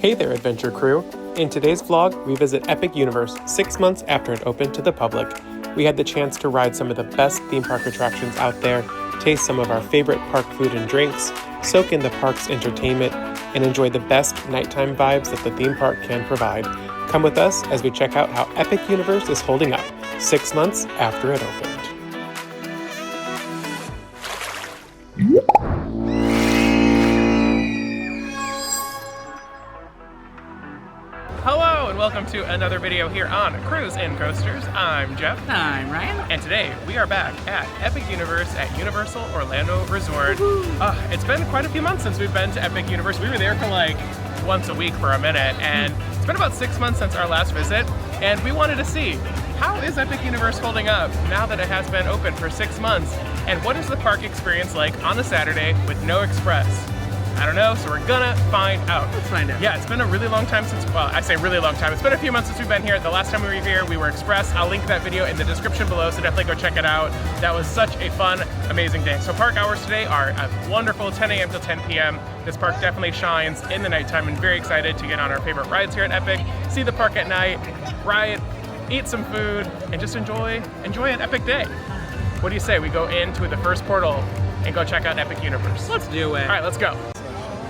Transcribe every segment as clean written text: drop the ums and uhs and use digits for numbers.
Hey there, adventure crew! In today's vlog, we visit Epic Universe 6 months after it opened to the public. We had the chance to ride some of the best theme park attractions out there, taste some of our favorite park food and drinks, soak in the park's entertainment, and enjoy the best nighttime vibes that the theme park can provide. Come with us as we check out how Epic Universe is holding up 6 months after it opened. Hello and welcome to another video here on Cruiseandcoasters. I'm Jeff. I'm Ryan. And today we are back at Epic Universe at Universal Orlando Resort. It's been quite a few months since we've been to Epic Universe. We were there for like once a week for a minute, and it's been about 6 months since our last visit, and we wanted to see how is Epic Universe holding up now that it has been open for 6 months, and what is the park experience like on a Saturday with no express? I don't know, so we're gonna find out. Let's find out. Yeah, it's been a really long time since, well, I say really long time. It's been a few months since we've been here. The last time we were here, we were express. I'll link that video in the description below, so definitely go check it out. That was such a fun, amazing day. So park hours today are a wonderful 10 a.m. till 10 p.m. This park definitely shines in the nighttime, and very excited to get on our favorite rides here at Epic, see the park at night, ride, eat some food, and just enjoy an epic day. What do you say we go into the first portal and go check out Epic Universe? Let's do it. All right, let's go.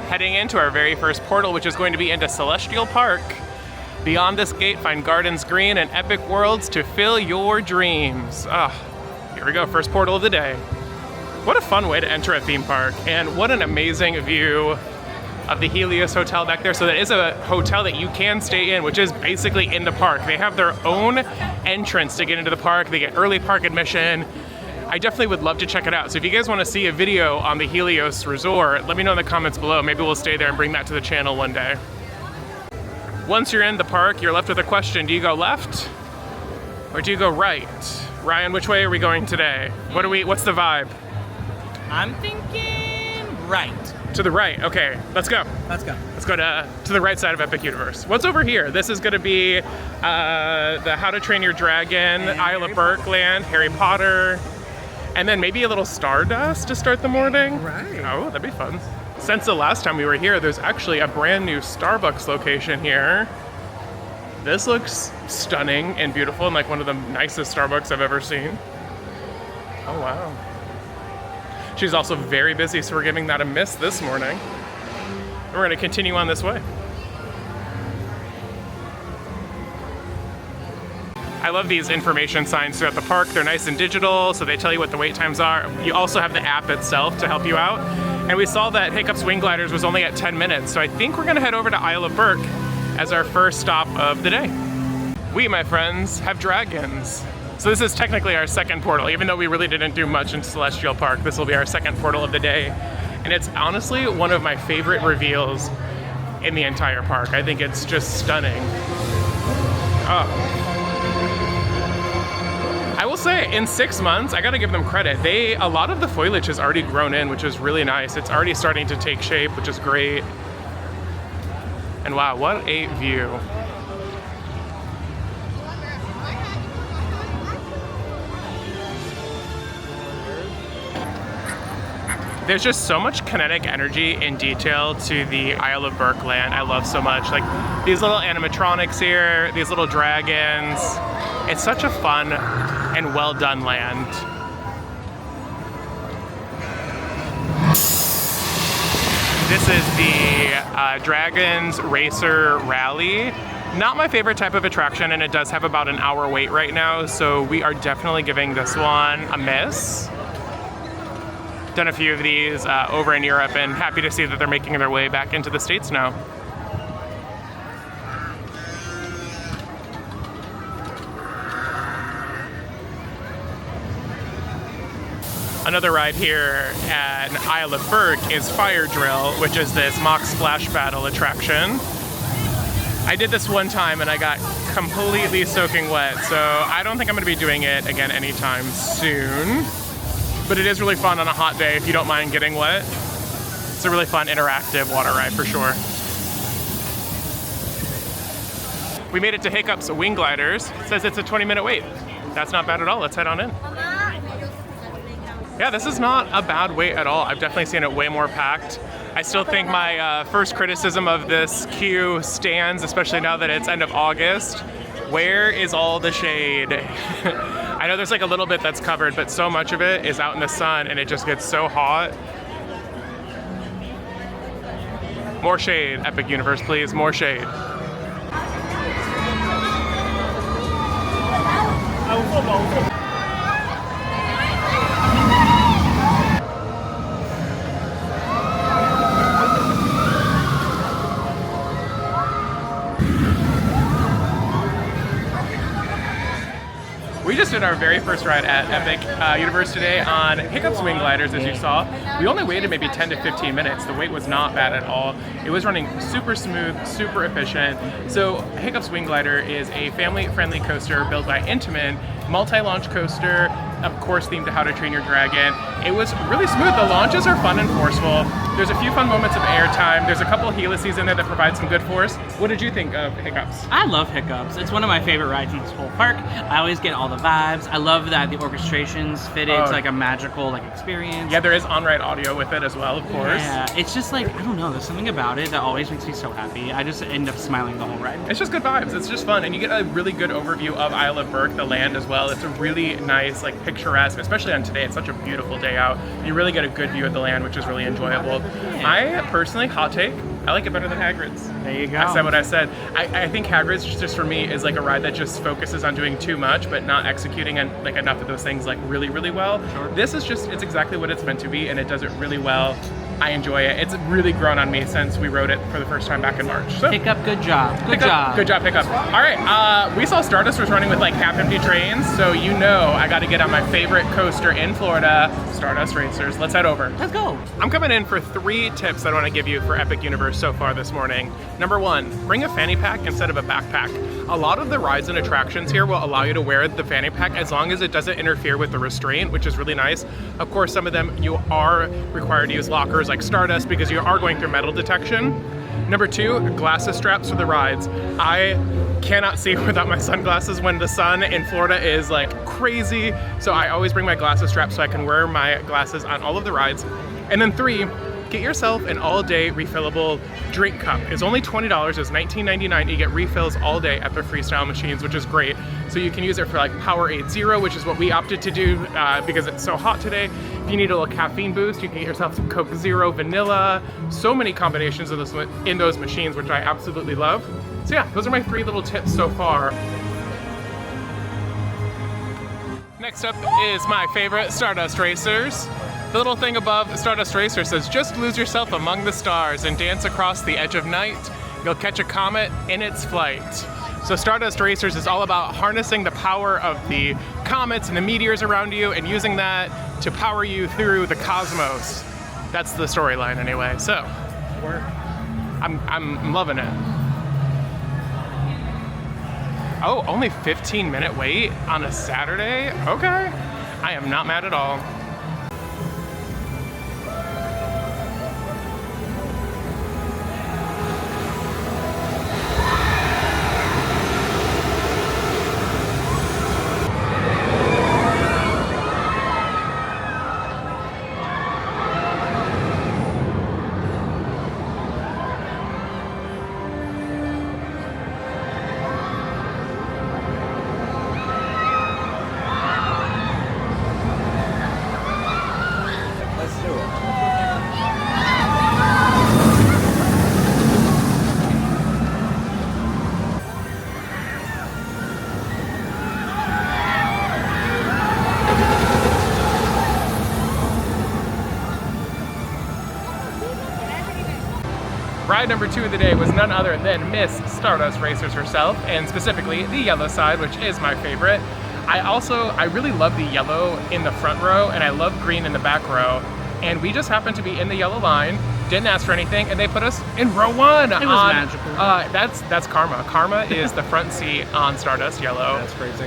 Heading into our very first portal, which is going to be into Celestial Park. Beyond this gate, find gardens green and epic worlds to fill your dreams. Here we go, first portal of the day. What a fun way to enter a theme park, and what an amazing view of the Helios Hotel back there. So that is a hotel that you can stay in, which is basically in the park. They have their own entrance to get into the park. They get early park admission. I definitely would love to check it out. So if you guys want to see a video on the Helios Resort, let me know in the comments below. Maybe we'll stay there and bring that to the channel one day. Once you're in the park, you're left with a question. Do you go left or do you go right? Ryan, which way are we going today? What's the vibe? I'm thinking right. To the right, okay, let's go. Let's go. Let's go to the right side of Epic Universe. What's over here? This is gonna be the How to Train Your Dragon, and Isle of Berk land, Harry Potter, and then maybe a little Stardust to start the morning. Right. Oh, that'd be fun. Since the last time we were here, there's actually a brand new Starbucks location here. This looks stunning and beautiful, and like one of the nicest Starbucks I've ever seen. Oh, wow. She's also very busy, so we're giving that a miss this morning. And we're gonna continue on this way. I love these information signs throughout the park. They're nice and digital, so they tell you what the wait times are. You also have the app itself to help you out. And we saw that Hiccup's Wing Gliders was only at 10 minutes, so I think we're gonna head over to Isle of Berk as our first stop of the day. We, my friends, have dragons. So this is technically our second portal, even though we really didn't do much in Celestial Park. This will be our second portal of the day. And it's honestly one of my favorite reveals in the entire park. I think it's just stunning. I will say, in 6 months, I gotta give them credit. A lot of the foliage has already grown in, which is really nice. It's already starting to take shape, which is great. And wow, what a view. There's just so much kinetic energy and detail to the Isle of Berk land. I love so much. Like these little animatronics here, these little dragons. It's such a fun and well done land. This is the Dragons Racer Rally. Not my favorite type of attraction, and it does have about an hour wait right now, so we are definitely giving this one a miss. Done a few of these over in Europe, and happy to see that they're making their way back into the States now. Another ride here at Isle of Berk is Fire Drill, which is this mock splash battle attraction. I did this one time and I got completely soaking wet, so I don't think I'm gonna be doing it again anytime soon. But it is really fun on a hot day if you don't mind getting wet. It's a really fun interactive water ride for sure. We made it to Hiccup's Wing Gliders. It says it's a 20-minute wait. That's not bad at all. Let's head on in. Yeah, this is not a bad wait at all. I've definitely seen it way more packed. I still think my first criticism of this queue stands, especially now that it's end of August. Where is all the shade? I know there's like a little bit that's covered, but so much of it is out in the sun and it just gets so hot. More shade, Epic Universe, please, more shade. We just did our very first ride at Epic Universe today on Hiccup Swing Gliders, as you saw. We only waited maybe 10 to 15 minutes. The wait was not bad at all. It was running super smooth, super efficient. So Hiccup Swing Glider is a family-friendly coaster built by Intamin, multi-launch coaster, of course themed to How to Train Your Dragon. It was really smooth. The launches are fun and forceful. There's a few fun moments of airtime. There's a couple of helices in there that provide some good force. What did you think of Hiccups? I love Hiccups. It's one of my favorite rides in this whole park. I always get all the vibes. I love that the orchestrations fit into like a magical like experience. Yeah, there is on-ride audio with it as well, of course. Yeah, it's just like, I don't know, there's something about it that always makes me so happy. I just end up smiling the whole ride. It's just good vibes. It's just fun, and you get a really good overview of Isle of Berk, the land as well. It's a really nice, like picturesque, especially on today. It's such a beautiful day out. You really get a good view of the land, which is really enjoyable. I personally, hot take, I like it better than Hagrid's. There you go. I said what I said. I think Hagrid's just for me is like a ride that just focuses on doing too much, but not executing and like enough of those things like really, really well. Sure. This is just, it's exactly what it's meant to be, and it does it really well. I enjoy it. It's really grown on me since we rode it for the first time back in March. So Hiccup, good job. Good job. Good job, Hiccup. All right, we saw Stardust was running with like half-empty trains, so you know I got to get on my favorite coaster in Florida, Stardust Racers. Let's head over. Let's go. I'm coming in for 3 tips that I want to give you for Epic Universe so far this morning. Number 1, bring a fanny pack instead of a backpack. A lot of the rides and attractions here will allow you to wear the fanny pack as long as it doesn't interfere with the restraint, which is really nice. Of course, some of them you are required to use lockers like Stardust because you are going through metal detection. Number 2, glasses straps for the rides. I cannot see without my sunglasses when the sun in Florida is like crazy, so I always bring my glasses straps so I can wear my glasses on all of the rides. And then 3, get yourself an all-day refillable drink cup. It's only $20, it's $19.99. You get refills all day at the freestyle machines, which is great. So you can use it for like Powerade Zero, which is what we opted to do because it's so hot today. If you need a little caffeine boost, you can get yourself some Coke Zero Vanilla. So many combinations of this in those machines, which I absolutely love. So yeah, those are my 3 little tips so far. Next up is my favorite, Stardust Racers. The little thing above Stardust Racers says, just lose yourself among the stars and dance across the edge of night. You'll catch a comet in its flight. So Stardust Racers is all about harnessing the power of the comets and the meteors around you and using that to power you through the cosmos. That's the storyline anyway. So I'm loving it. Oh, only 15-minute wait on a Saturday? Okay. I am not mad at all. Ride number 2 of the day was none other than Miss Stardust Racers herself, and specifically the yellow side, which is my favorite. I really love the yellow in the front row, and I love green in the back row. And we just happened to be in the yellow line, didn't ask for anything, and they put us in row 1. It was magical. That's Karma. Karma is the front seat on Stardust Yellow. That's crazy.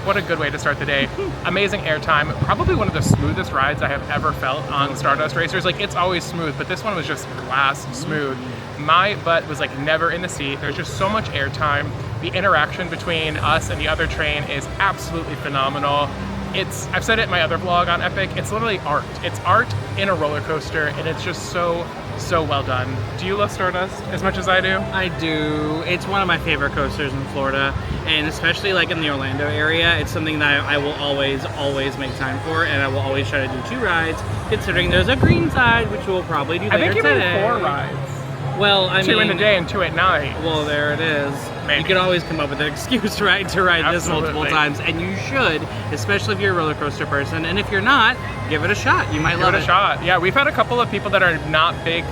What a good way to start the day. Amazing airtime. Probably one of the smoothest rides I have ever felt on Stardust Racers. Like, it's always smooth, but this one was just glass smooth. My butt was like never in the seat. There's just so much airtime. The interaction between us and the other train is absolutely phenomenal. I've said it in my other vlog on Epic, it's literally art. It's art in a roller coaster, and it's just so So well done. Do you love Stardust as much as I do? I do. It's one of my favorite coasters in Florida, and especially like in the Orlando area, it's something that I will always make time for, and I will always try to do 2 rides, considering there's a green side, which we'll probably do later today. I think you made 4 rides. Well, I mean... 2 in the day and 2 at night. Well, there it is. Maybe. You can always come up with an excuse, right, to ride this Absolutely. multiple times, and you should, especially if you're a roller coaster person, and if you're not, give it a shot. You might love it. Give it a shot. Yeah, we've had a couple of people that are not big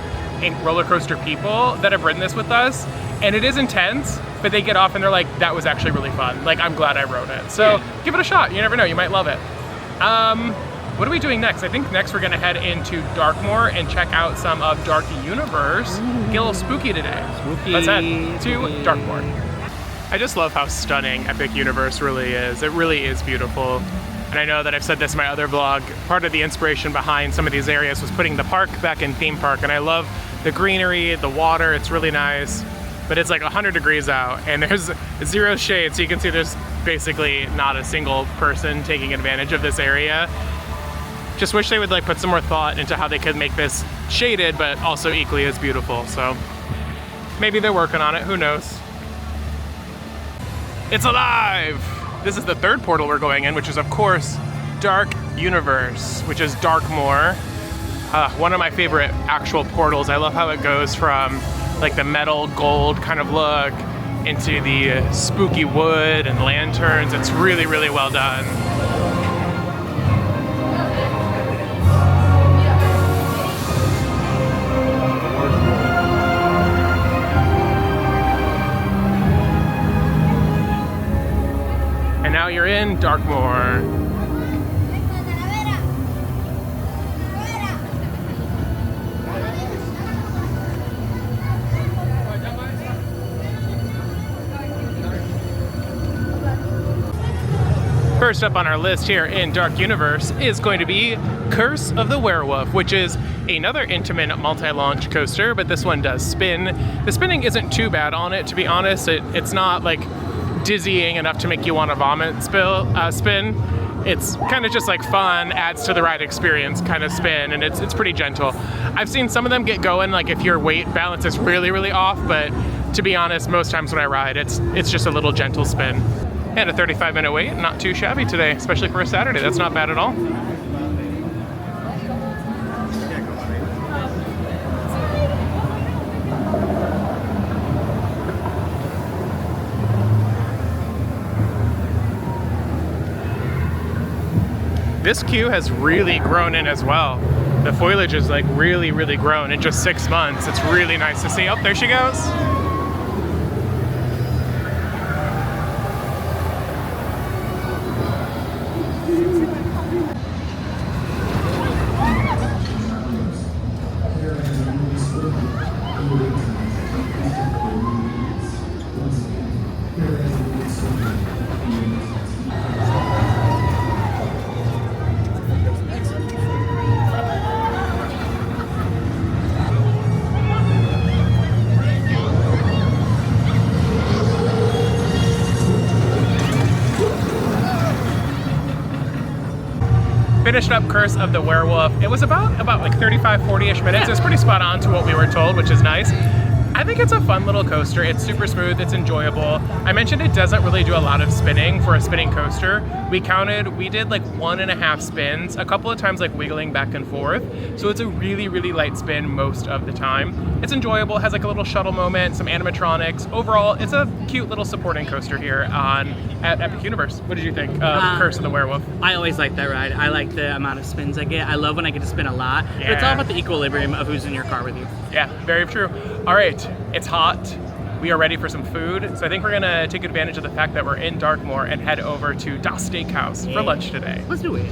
roller coaster people that have ridden this with us, and it is intense, but they get off and they're like, that was actually really fun. Like, I'm glad I rode it. So give it a shot. You never know, you might love it. What are we doing next? I think next we're gonna head into Darkmoor and check out some of Dark Universe. Get a little spooky today. Spooky. Let's head to Darkmoor. I just love how stunning Epic Universe really is. It really is beautiful. And I know that I've said this in my other vlog, part of the inspiration behind some of these areas was putting the park back in theme park, and I love the greenery, the water, it's really nice. But it's like 100 degrees out, and there's 0 shade, so you can see there's basically not a single person taking advantage of this area. Just wish they would like put some more thought into how they could make this shaded, but also equally as beautiful. So maybe they're working on it, who knows? It's alive! This is the 3rd portal we're going in, which is of course Dark Universe, which is Darkmoor. One of my favorite actual portals. I love how it goes from like the metal gold kind of look into the spooky wood and lanterns. It's really, really well done. And now you're in Darkmoor. First up on our list here in Dark Universe is going to be Curse of the Werewolf, which is another Intamin multi-launch coaster, but this one does spin. The spinning isn't too bad on it, to be honest. It's not like dizzying enough to make you want to vomit spin. It's kind of just like fun, adds to the ride experience kind of spin, and it's pretty gentle. I've seen some of them get going like if your weight balance is really, really off, but to be honest, most times when I ride, it's just a little gentle spin. And a 35-minute wait, not too shabby today, especially for a Saturday. That's not bad at all. This queue has really grown in as well. The foliage is like really, really grown in just 6 months. It's really nice to see. Oh, there she goes. Finished up Curse of the Werewolf. It was about like 35-40-ish minutes. It's pretty spot on to what we were told, which is nice. I think it's a fun little coaster. It's super smooth, it's enjoyable. I mentioned it doesn't really do a lot of spinning for a spinning coaster. We did like 1.5 spins, a couple of times like wiggling back and forth. So it's a really, really light spin most of the time. It's enjoyable, has like a little shuttle moment, some animatronics. Overall, it's a cute little supporting coaster here at Epic Universe. What did you think of Curse of the Werewolf? I always like that ride. I like the amount of spins I get. I love when I get to spin a lot. Yeah. But it's all about the equilibrium of who's in your car with you. Yeah, very true. All right, it's hot. We are ready for some food. So I think we're gonna take advantage of the fact that we're in Darkmoor and head over to Das Steakhouse for lunch today. Let's do it.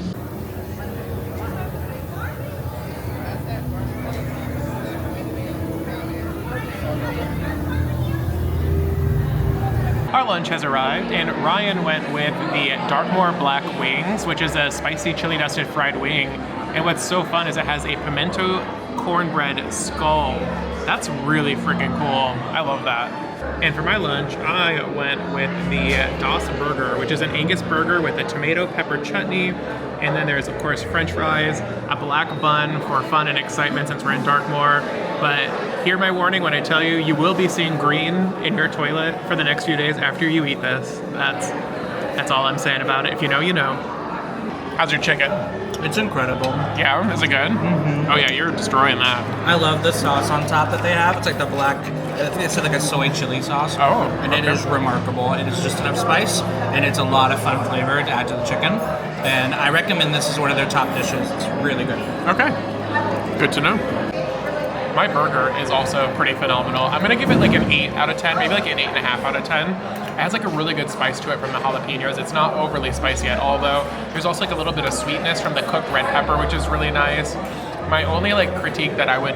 Our lunch has arrived, and Ryan went with the Darkmoor Black Wings, which is a spicy chili dusted fried wing. And what's so fun is it has a pimento cornbread skull. That's really freaking cool. I love that. And for my lunch, I went with the Das Burger, which is an Angus burger with a tomato pepper chutney. And then there's, of course, French fries, a black bun for fun and excitement since we're in Darkmoor, But hear my warning when I tell you, you will be seeing green in your toilet for the next few days after you eat this. That's all I'm saying about it. If you know, you know. How's your chicken? It's incredible. Yeah, is it good? Mm-hmm. Oh yeah, you're destroying that. I love the sauce on top that they have. It's like the black, I think it's like a soy chili sauce. Oh, and it is remarkable. It is just enough spice, and it's a lot of fun flavor to add to the chicken. And I recommend this as one of their top dishes. It's really good. Okay, good to know. My burger is also pretty phenomenal. I'm gonna give it like an 8 out of 10, maybe like an 8.5 out of 10. It has like a really good spice to it from the jalapenos. It's not overly spicy at all though. There's also like a little bit of sweetness from the cooked red pepper, which is really nice. My only like critique that I would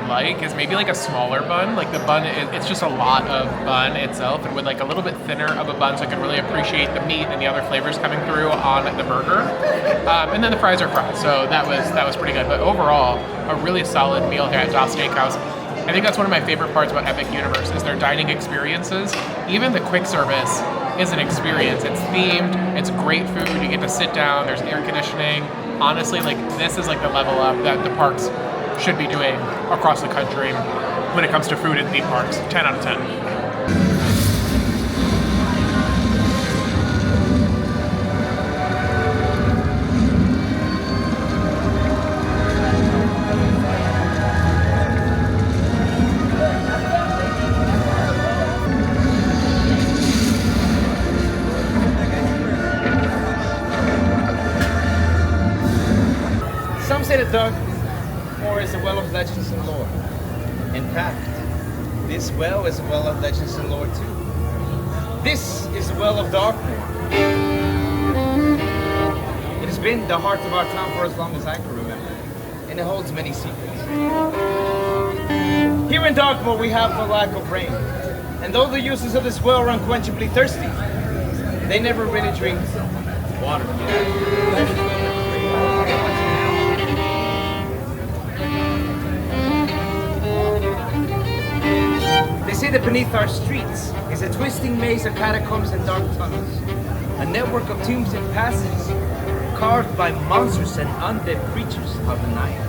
like is maybe like a smaller bun. Like the bun, it's just a lot of bun itself, and with like a little bit thinner of a bun so I can really appreciate the meat and the other flavors coming through on the burger. And then the fries are fries, so that was pretty good. But overall, a really solid meal here at Das Steakhouse. I think that's one of my favorite parts about Epic Universe is their dining experiences. Even the quick service is an experience. It's themed, it's great food, you get to sit down, there's air conditioning. Honestly, like this is like the level up that the parks should be doing across the country when it comes to food and theme parks. 10 out of 10. Some say that Darkmoor is a well of legends and lore. In fact, this well is a well of legends and lore too. This is the well of Darkmoor. It has been the heart of our town for as long as I can remember, and it holds many secrets. Here in Darkmoor we have no lack of rain, and though the users of this well are unquenchably thirsty, they never really drink water. They say that beneath our streets is a twisting maze of catacombs and dark tunnels, a network of tombs and passages carved by monsters and undead creatures of the night.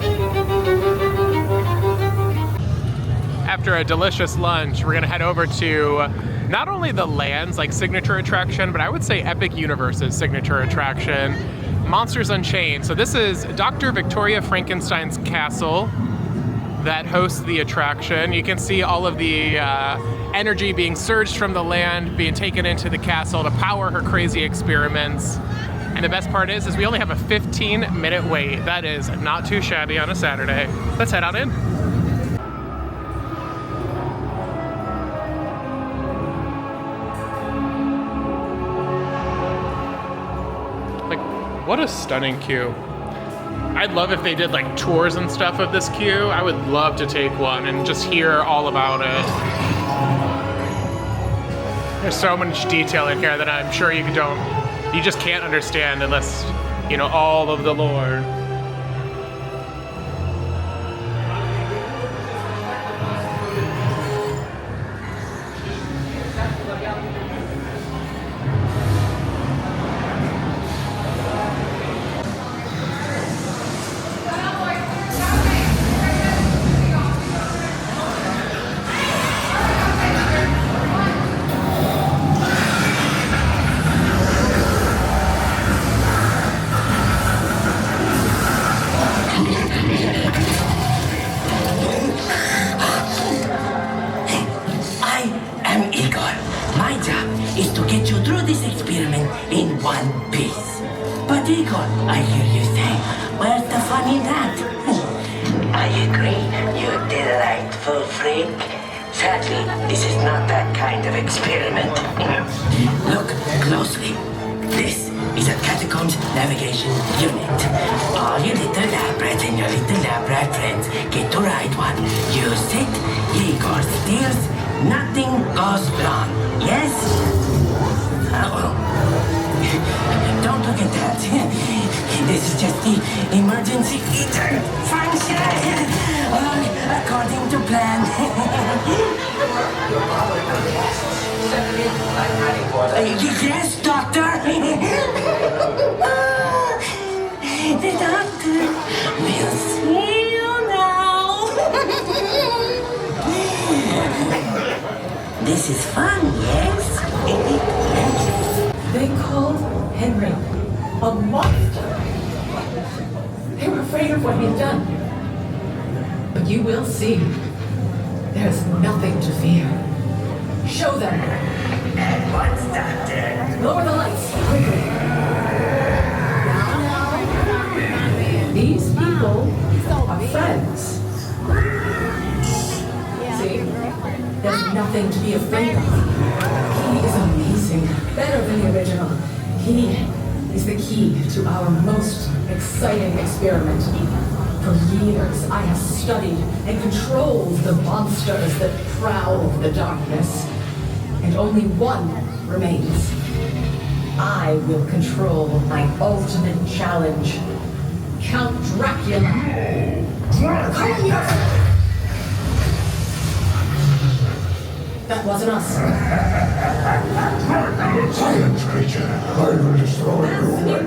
After a delicious lunch, we're gonna head over to not only the land's like signature attraction, but I would say Epic Universe's signature attraction, Monsters Unchained. So this is Dr. Victoria Frankenstein's castle that hosts the attraction. You can see all of the energy being surged from the land, being taken into the castle to power her crazy experiments. And the best part is we only have a 15-minute wait. That is not too shabby on a Saturday. Let's head on in. Like, what a stunning queue. I'd love if they did like tours and stuff of this queue. I would love to take one and just hear all about it. There's so much detail in here that I'm sure you just can't understand unless you know all of the lore. I hear you say, where's the fun in that? I agree, you delightful freak. Sadly, this is not that kind of experiment. Look closely. This is a catacombs navigation unit. All you little lab rats and your little lab rat friends get to ride one. You sit, Igor steers, nothing goes wrong. Yes? Don't look at that. This is just the emergency eater function. According to plan. Yes, doctor. The doctor will see you now. is fun, yes? They called Henry a monster. They were afraid of what he had done. But you will see. There's nothing to fear. Show them. What's that? Lower the lights, quickly. Now. These people are friends. See? There's nothing to be afraid of. He is amazing. Better than the original. He is the key to our most exciting experiment. For years, I have studied and controlled the monsters that prowl the darkness. And only one remains. I will control my ultimate challenge. Count Dracula. Come here! That wasn't us. Silence, creature. I will destroy you when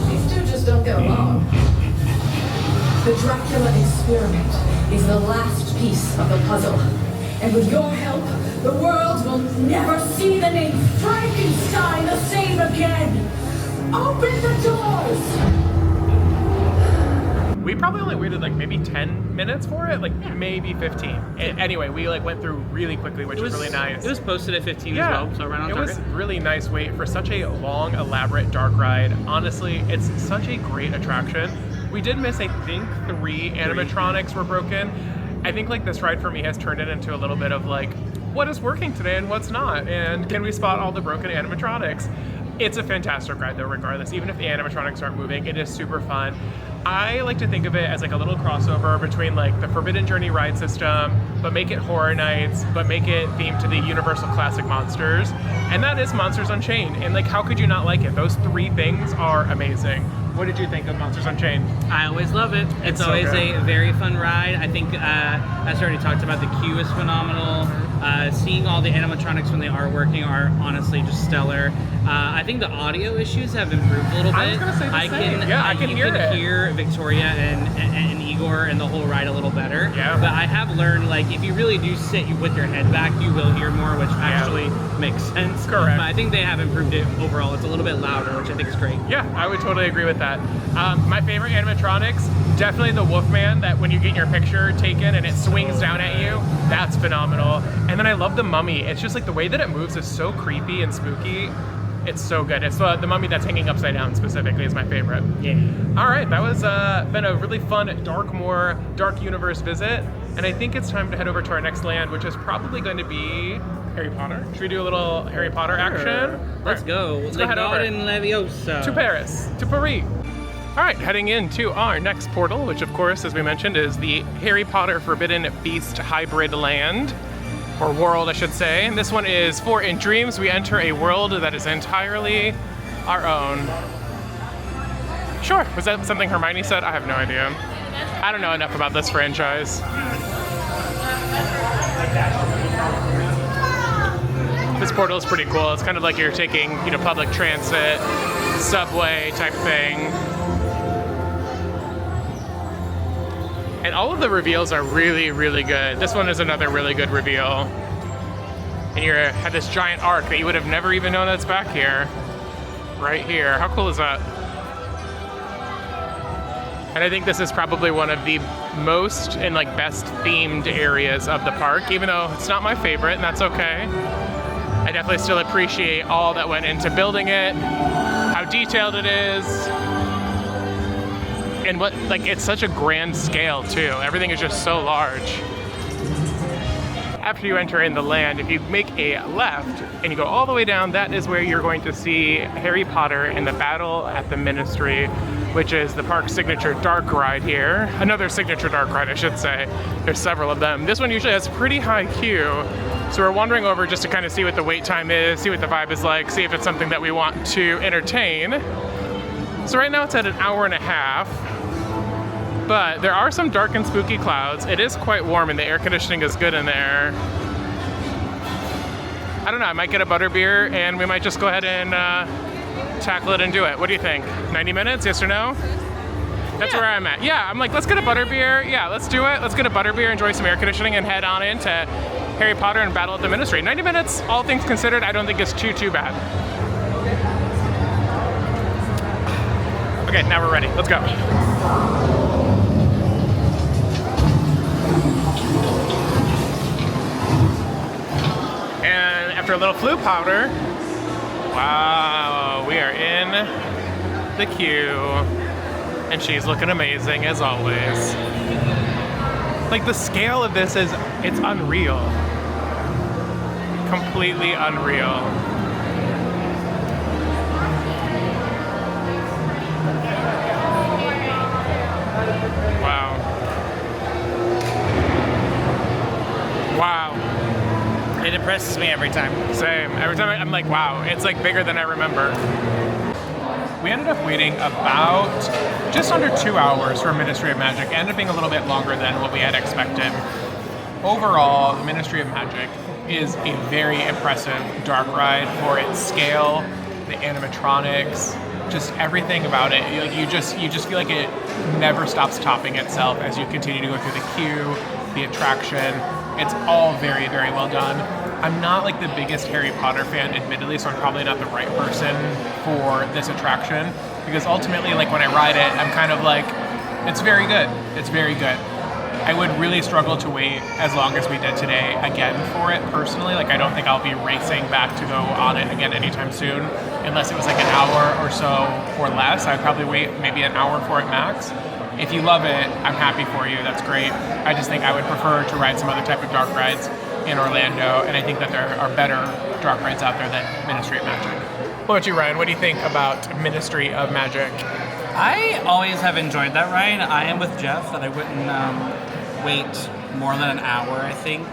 These two just don't get along. The Dracula experiment is the last piece of the puzzle. And with your help, the world will never see the name Frankenstein the same again. Open the doors! We probably only waited like maybe 10 minutes for it, like maybe 15. Anyway, we like went through really quickly, which was really nice. It was posted at 15 as well, so right on target. It was really nice wait for such a long, elaborate dark ride. Honestly, it's such a great attraction. We did miss, I think, 3 animatronics were broken. I think like this ride for me has turned it into a little bit of like, what is working today and what's not? And can we spot all the broken animatronics? It's a fantastic ride though, regardless. Even if the animatronics aren't moving, it is super fun. I like to think of it as like a little crossover between like the Forbidden Journey ride system, but make it Horror Nights, but make it themed to the Universal Classic Monsters. And that is Monsters Unchained. And like, how could you not like it? Those 3 things are amazing. What did you think of Monsters Unchained? I always love it. It's so always good. a very fun ride. I think, as I already talked about, the queue is phenomenal. Seeing all the animatronics when they are working are honestly just stellar. I think the audio issues have improved a little bit. I was gonna say the same. Yeah, I can you hear can it. hear Victoria and Igor and the whole ride a little better. Yeah. But I have learned, like, if you really do sit with your head back, you will hear more, which actually makes sense. Correct. But I think they have improved it overall. It's a little bit louder, which I think is great. Yeah, I would totally agree with that. My favorite animatronics, definitely the Wolfman, that when you get your picture taken and it swings down at you, that's phenomenal. And then I love the Mummy. It's just like the way that it moves is so creepy and spooky. It's so good. It's the Mummy that's hanging upside down specifically is my favorite. Yeah. All right, that was been a really fun Dark Universe visit. And I think it's time to head over to our next land, which is probably going to be Harry Potter. Should we do a little Harry Potter action? Let's go. Let's go head over. Leviosa. To Paris, to Paris. All right, heading into our next portal, which of course, as we mentioned, is the Harry Potter Forbidden Beast Hybrid Land, or world, I should say. And this one is for In Dreams, we enter a world that is entirely our own. Sure, was that something Hermione said? I have no idea. I don't know enough about this franchise. This portal is pretty cool. It's kind of like you're taking, public transit, subway type thing. And all of the reveals are really, really good. This one is another really good reveal. And you have this giant arc that you would have never even known that's back here. Right here. How cool is that? And I think this is probably one of the most and best themed areas of the park, even though it's not my favorite, and that's okay. I definitely still appreciate all that went into building it, how detailed it is, and it's such a grand scale too. Everything is just so large. After you enter in the land, if you make a left and you go all the way down, that is where you're going to see Harry Potter and the Battle at the Ministry, which is the park's signature dark ride here. Another signature dark ride, I should say. There's several of them. This one usually has a pretty high queue, so we're wandering over just to kind of see what the wait time is, see what the vibe is like, see if it's something that we want to entertain. So right now it's at an hour and a half. But there are some dark and spooky clouds. It is quite warm and the air conditioning is good in there. I don't know, I might get a butterbeer and we might just go ahead and tackle it and do it. What do you think? 90 minutes, yes or no? That's where I'm at. Yeah, I'm like, let's get a butterbeer. Yeah, let's do it. Let's get a butterbeer, enjoy some air conditioning, and head on into Harry Potter and Battle at the Ministry. 90 minutes, all things considered, I don't think it's too bad. Okay, now we're ready. Let's go. And after a little flu powder, wow, we are in the queue. And she's looking amazing as always. Like the scale of this is, it's unreal. Completely unreal. Wow. Wow. It impresses me every time. Same. Every time I'm like, wow, it's like bigger than I remember. We ended up waiting about just under 2 hours for Ministry of Magic. It ended up being a little bit longer than what we had expected. Overall, the Ministry of Magic is a very impressive dark ride for its scale, the animatronics, just everything about it. You just feel like it never stops topping itself as you continue to go through the queue, the attraction. It's all very, very well done. I'm not like the biggest Harry Potter fan, admittedly, so I'm probably not the right person for this attraction, because ultimately, like when I ride it, I'm kind of like, it's very good. It's very good. I would really struggle to wait as long as we did today again for it personally. Like I don't think I'll be racing back to go on it again anytime soon, unless it was like an hour or so or less. I'd probably wait maybe an hour for it max. If you love it, I'm happy for you. That's great. I just think I would prefer to ride some other type of dark rides in Orlando, and I think that there are better dark rides out there than Ministry of Magic. What about you, Ryan? What do you think about Ministry of Magic? I always have enjoyed that ride. I am with Jeff that I wouldn't wait more than an hour, I think,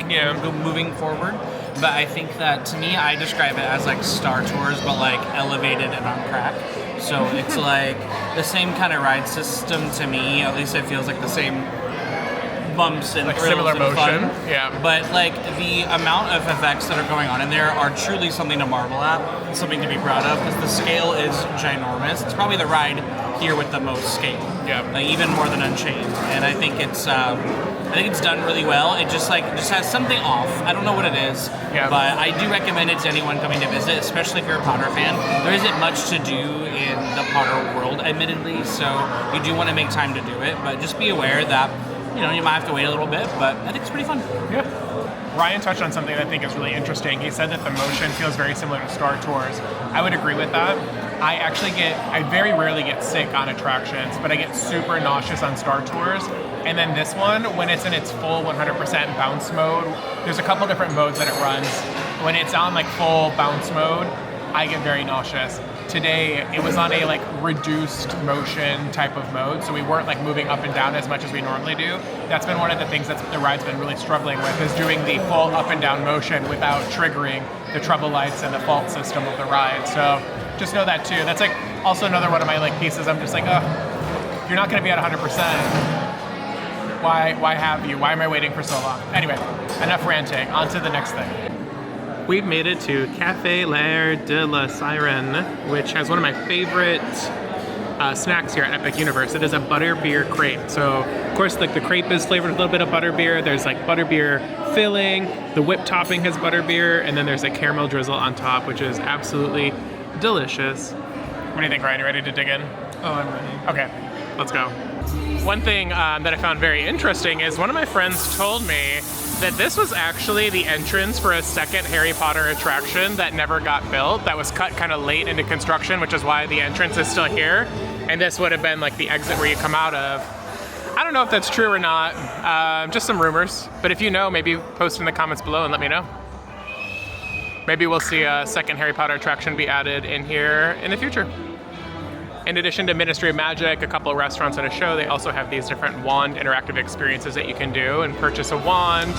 moving forward. But I think that, to me, I describe it as like Star Tours, but like elevated and on crack. So it's like the same kind of ride system to me. At least it feels like the same bumps and like thrills similar and motion. fun. Yeah. But like the amount of effects that are going on in there are truly something to marvel at, something to be proud of, because the scale is ginormous. It's probably the ride here with the most scale. Yeah. Like even more than Unchained. And I think it's done really well. It just has something off. I don't know what it is. Yeah. But I do recommend it to anyone coming to visit, especially if you're a Potter fan. There isn't much to do in the Potter world, admittedly, so you do want to make time to do it. But just be aware that you might have to wait a little bit, but I think it's pretty fun. Yeah. Ryan touched on something that I think is really interesting. He said that the motion feels very similar to Star Tours. I would agree with that. I very rarely get sick on attractions, but I get super nauseous on Star Tours. And then this one, when it's in its full 100% bounce mode, there's a couple different modes that it runs. When it's on like full bounce mode, I get very nauseous. Today, it was on a like reduced motion type of mode, so we weren't like moving up and down as much as we normally do. That's been one of the things that the ride's been really struggling with, is doing the full up and down motion without triggering the trouble lights and the fault system of the ride. So just know that too. That's like also another one of my like pieces. I'm just like, you're not going to be at 100%. Why have you? Why am I waiting for so long? Anyway, enough ranting. On to the next thing. We've made it to Café L'Air de la Siren, which has one of my favorite snacks here at Epic Universe. It is a butterbeer crepe. So, of course, like the crepe is flavored with a little bit of butterbeer. There's like butterbeer filling. The whipped topping has butterbeer, and then there's a caramel drizzle on top, which is absolutely delicious. What do you think, Ryan? You ready to dig in? Oh, I'm ready. Okay, let's go. One thing that I found very interesting is one of my friends told me that this was actually the entrance for a second Harry Potter attraction that never got built, that was cut kind of late into construction, which is why the entrance is still here. And this would have been like the exit where you come out of. I don't know if that's true or not, just some rumors. But if you know, maybe post in the comments below and let me know. Maybe we'll see a second Harry Potter attraction be added in here in the future. In addition to Ministry of Magic, a couple of restaurants and a show, they also have these different wand interactive experiences that you can do and purchase a wand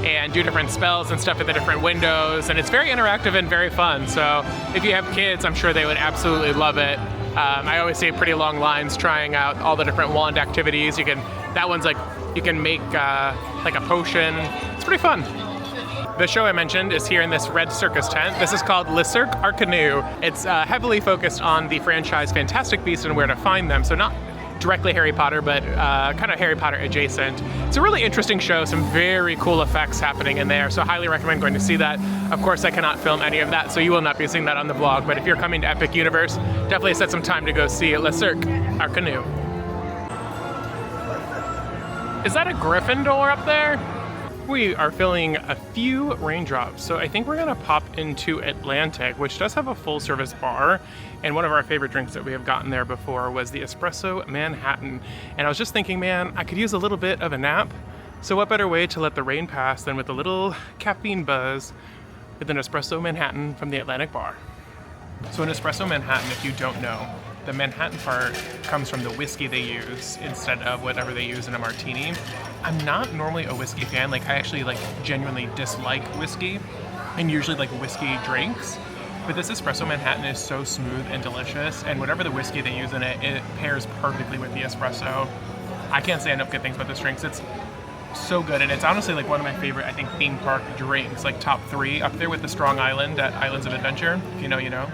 and do different spells and stuff at the different windows. And it's very interactive and very fun. So if you have kids, I'm sure they would absolutely love it. I always see pretty long lines trying out all the different wand activities. That one's like, you can make like a potion. It's pretty fun. The show I mentioned is here in this red circus tent. This is called Le Cirque Arcanu. It's heavily focused on the franchise Fantastic Beasts and Where to Find Them, so not directly Harry Potter, but kind of Harry Potter adjacent. It's a really interesting show, some very cool effects happening in there, so highly recommend going to see that. Of course, I cannot film any of that, so you will not be seeing that on the vlog, but if you're coming to Epic Universe, definitely set some time to go see Le Cirque, our canoe. Is that a Gryffindor up there? We are feeling a few raindrops, so I think we're gonna pop into Atlantic, which does have a full service bar, and one of our favorite drinks that we have gotten there before was the Espresso Manhattan. And I was just thinking, man, I could use a little bit of a nap, so what better way to let the rain pass than with a little caffeine buzz with an Espresso Manhattan from the Atlantic bar. So an Espresso Manhattan, if you don't know, the Manhattan part comes from the whiskey they use instead of whatever they use in a martini. I'm not normally a whiskey fan. Like, I actually genuinely dislike whiskey and usually like whiskey drinks. But this Espresso Manhattan is so smooth and delicious, and whatever the whiskey they use in it, it pairs perfectly with the espresso. I can't say enough good things about this drink. It's so good, and it's honestly like one of my favorite, I think, theme park drinks, like top 3, up there with the Strong Island at Islands of Adventure. If you know, you know.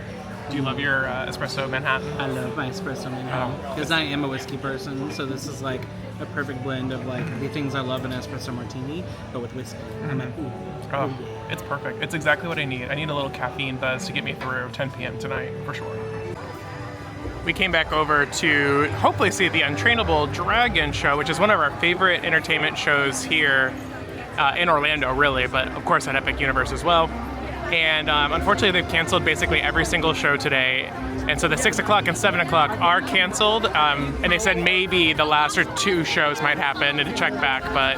Do you love your Espresso Manhattan? I love my Espresso Manhattan because I am a whiskey person, so this is like a perfect blend of like the things I love in espresso martini, but with whiskey. I'm like, ooh. Oh, it's perfect. It's exactly what I need. I need a little caffeine buzz to get me through 10 p.m. tonight, for sure. We came back over to hopefully see the Untrainable Dragon show, which is one of our favorite entertainment shows here in Orlando, really, but of course at Epic Universe as well. And unfortunately, they've canceled basically every single show today. And so the 6 o'clock and 7 o'clock are canceled. And they said maybe the last or 2 shows might happen to check back. But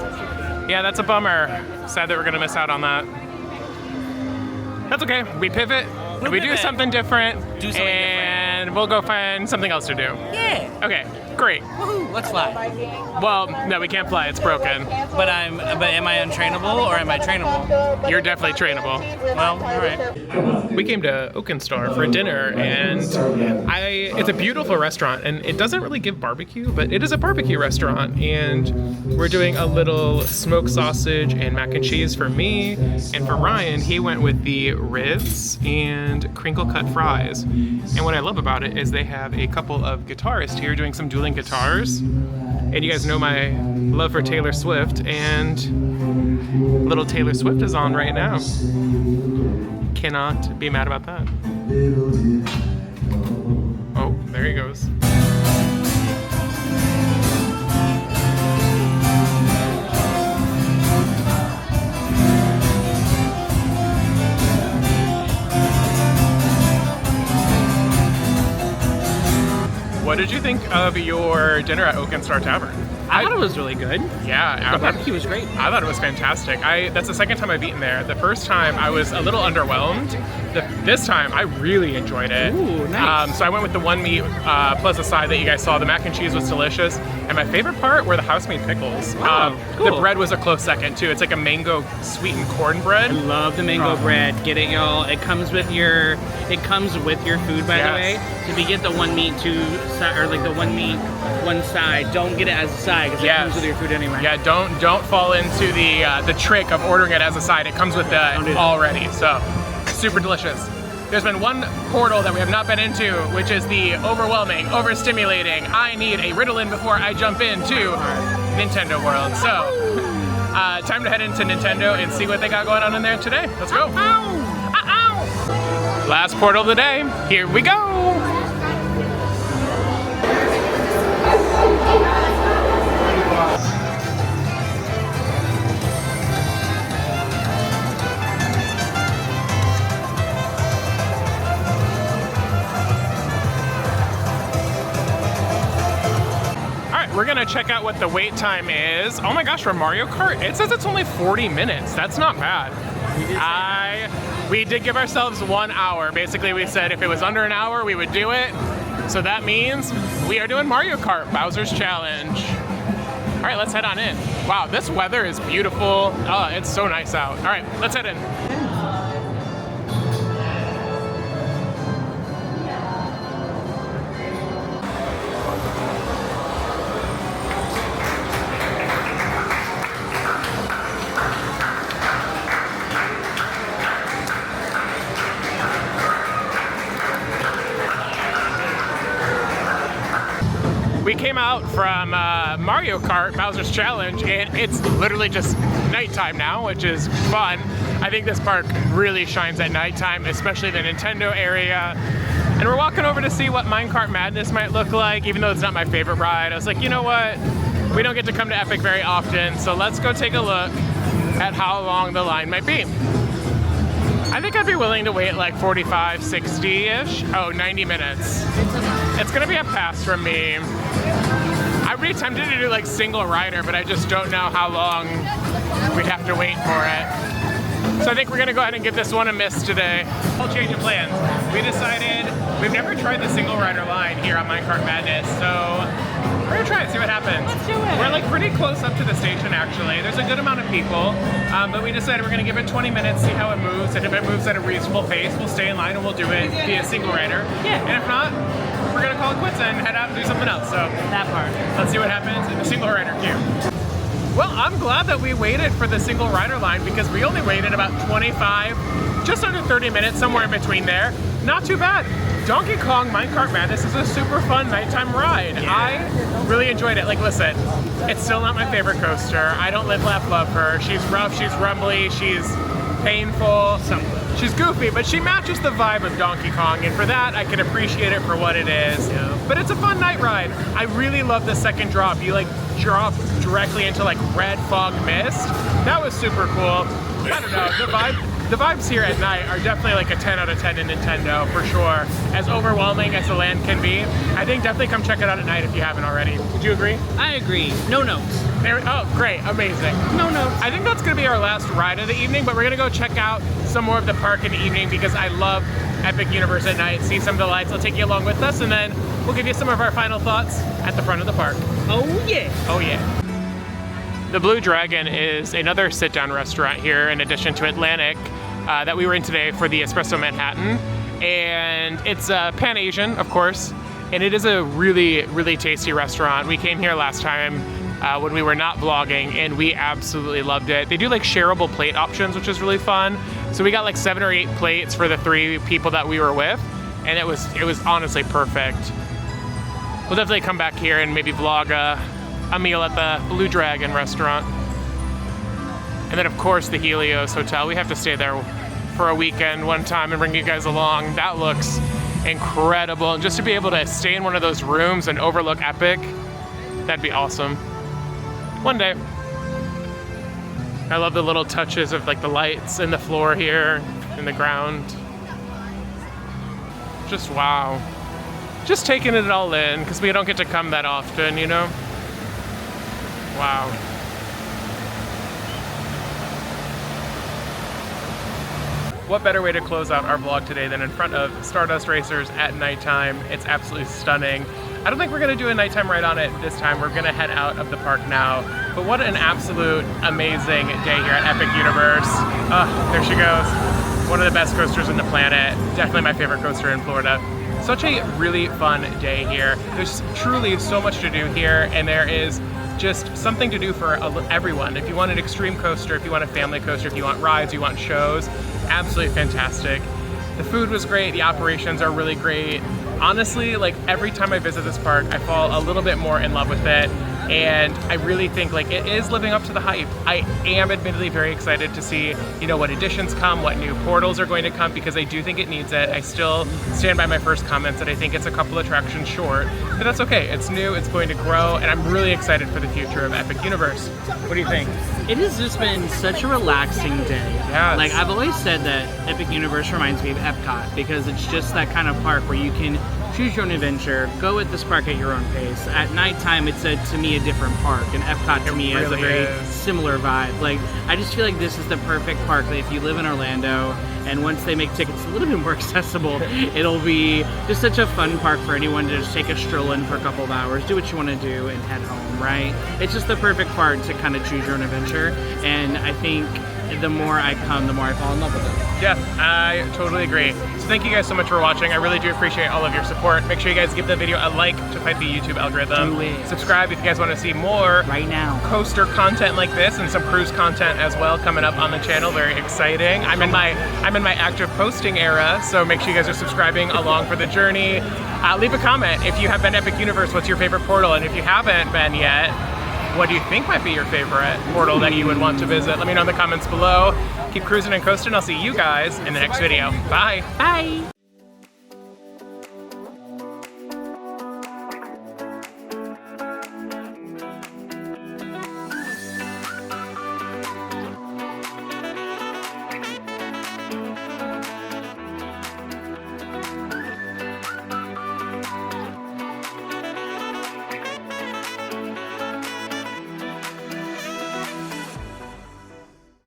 yeah, that's a bummer. Sad that we're going to miss out on that. That's okay. We pivot. We do something different. And we'll go find something else to do. Yeah. Okay, great. Woohoo, let's fly. Well, no, we can't fly. It's broken. But am I untrainable or am I trainable? You're definitely trainable. Well, all right. We came to Oakenstar for dinner, and it's a beautiful restaurant, and it doesn't really give barbecue, but it is a barbecue restaurant, and we're doing a little smoked sausage and mac and cheese for me, and for Ryan, he went with the ribs and crinkle cut fries. And what I love about it is they have a couple of guitarists here doing some dueling guitars, and you guys know my love for Taylor Swift, and little Taylor Swift is on right now. Cannot be mad about that. Oh, there he goes. What did you think of your dinner at Oakenstar Tavern? I thought it was really good. Yeah, The barbecue was great. I thought it was fantastic. That's the second time I've eaten there. The first time I was a little underwhelmed. This time I really enjoyed it. Ooh, nice. So I went with the one meat plus a side that you guys saw. The mac and cheese was delicious. And my favorite part were the house-made pickles. Cool. The bread was a close second too. It's like a mango sweetened cornbread. I love the mango bread. Get it, y'all. It comes with your food, by the way. So if you get the one meat one side, don't get it as a side because it comes with your food anyway. Yeah, don't fall into the trick of ordering it as a side. It comes with that already. So super delicious. There's been one portal that we have not been into, which is the overwhelming, overstimulating, I need a Ritalin before I jump into Nintendo World. So, time to head into Nintendo and see what they got going on in there today. Let's go. Last portal of the day. Here we go. We're gonna check out what the wait time is. Oh my gosh, for Mario Kart, it says it's only 40 minutes. That's not bad. We did give ourselves 1 hour. Basically, we said if it was under an hour, we would do it. So that means we are doing Mario Kart, Bowser's Challenge. All right, let's head on in. Wow, this weather is beautiful. Oh, it's so nice out. All right, let's head in. We came out from Mario Kart Bowser's Challenge, and it's literally just nighttime now, which is fun. I think this park really shines at nighttime, especially the Nintendo area. And we're walking over to see what Minecart Madness might look like, even though it's not my favorite ride. I was like, you know what? We don't get to come to Epic very often, so let's go take a look at how long the line might be. I think I'd be willing to wait like 45, 60-ish. Oh, 90 minutes. It's gonna be a pass from me. I'd be tempted to do like single rider, but I just don't know how long we'd have to wait for it. So I think we're gonna go ahead and give this one a miss today. We'll change of plans. We decided we've never tried the single rider line here on Minecart Madness, so we're gonna try it, see what happens. Let's do it. We're like pretty close up to the station actually. There's a good amount of people, but we decided we're gonna give it 20 minutes, see how it moves, and if it moves at a reasonable pace, we'll stay in line and we'll do it via single rider. Yeah. And if not, we're gonna call it quits and head out and do something else. So That part. let's see what happens in the single rider queue. Well, I'm glad that we waited for the single rider line because we only waited about 25, just under 30 minutes, somewhere in between there. Not too bad. Donkey Kong Minecart Madness is a super fun nighttime ride. Yeah. I really enjoyed it. Like, listen, it's still not my favorite coaster. I don't live, laugh, love her. She's rough, she's rumbly, she's painful. She's goofy, but she matches the vibe of Donkey Kong, and for that, I can appreciate it for what it is. Yeah. But it's a fun night ride. I really love the second drop. You like drop directly into like red fog mist. That was super cool. I don't know, the vibes here at night are definitely like a 10 out of 10 in Nintendo, for sure. As overwhelming as the land can be, I think definitely come check it out at night if you haven't already. Would you agree? I agree. No notes. Oh, great, amazing. No notes. I think that's gonna be our last ride of the evening, but we're gonna go check out some more of the park in the evening because I love Epic Universe at night, see some of the lights. I'll take you along with us, and then we'll give you some of our final thoughts at the front of the park. Oh yeah. Oh yeah. The Blue Dragon is another sit-down restaurant here in addition to Atlantic that we were in today for the Espresso Manhattan. And it's Pan-Asian, of course, and it is a really, really tasty restaurant. We came here last time when we were not vlogging, and we absolutely loved it. They do like shareable plate options, which is really fun. So we got like 7 or 8 plates for the 3 people that we were with, and it was honestly perfect. We'll definitely come back here and maybe vlog a meal at the Blue Dragon restaurant. And then of course the Helios Hotel. We have to stay there for a weekend one time and bring you guys along. That looks incredible. And just to be able to stay in one of those rooms and overlook Epic, that'd be awesome. One day. I love the little touches of like the lights in the floor here, in the ground. Just wow. Just taking it all in, because we don't get to come that often, you know? Wow. What better way to close out our vlog today than in front of Stardust Racers at nighttime? It's absolutely stunning. I don't think we're gonna do a nighttime ride on it this time. We're gonna head out of the park now. But what an absolute amazing day here at Epic Universe. There she goes. One of the best coasters on the planet. Definitely my favorite coaster in Florida. Such a really fun day here. There's truly so much to do here, and there is just something to do for everyone. If you want an extreme coaster, if you want a family coaster, if you want rides, you want shows, absolutely fantastic. The food was great, the operations are really great. Honestly, like every time I visit this park, I fall a little bit more in love with it. And I really think like it is living up to the hype. I am admittedly very excited to see, you know, what additions come, what new portals are going to come, because I do think it needs it. I still stand by my first comments that I think it's a couple attractions short, but that's okay. It's new, it's going to grow, and I'm really excited for the future of Epic Universe. What do you think? It has just been such a relaxing day. Yes. Like I've always said that Epic Universe reminds me of Epcot because it's just that kind of park where you can choose your own adventure, go at this park at your own pace. At nighttime, it's to me a different park, and Epcot to me has a very similar vibe. Like I just feel like this is the perfect park that if you live in Orlando, and once they make tickets a little bit more accessible, it'll be just such a fun park for anyone to just take a stroll in for a couple of hours, do what you want to do, and head home, right? It's just the perfect park to kind of choose your own adventure, and I think the more I come, the more I fall in love with it. Yeah, I totally agree. So thank you guys so much for watching. I really do appreciate all of your support. Make sure you guys give the video a like to fight the YouTube algorithm. Do it. Subscribe if you guys want to see more Right now. coaster content like this and some cruise content as well coming up on the channel. Very exciting. I'm in my active posting era, so make sure you guys are subscribing along for the journey. Leave a comment if you have been Epic Universe. What's your favorite portal? And if you haven't been yet, what do you think might be your favorite portal that you would want to visit? Let me know in the comments below. Keep cruising and coasting. I'll see you guys in the next video. Bye. Bye.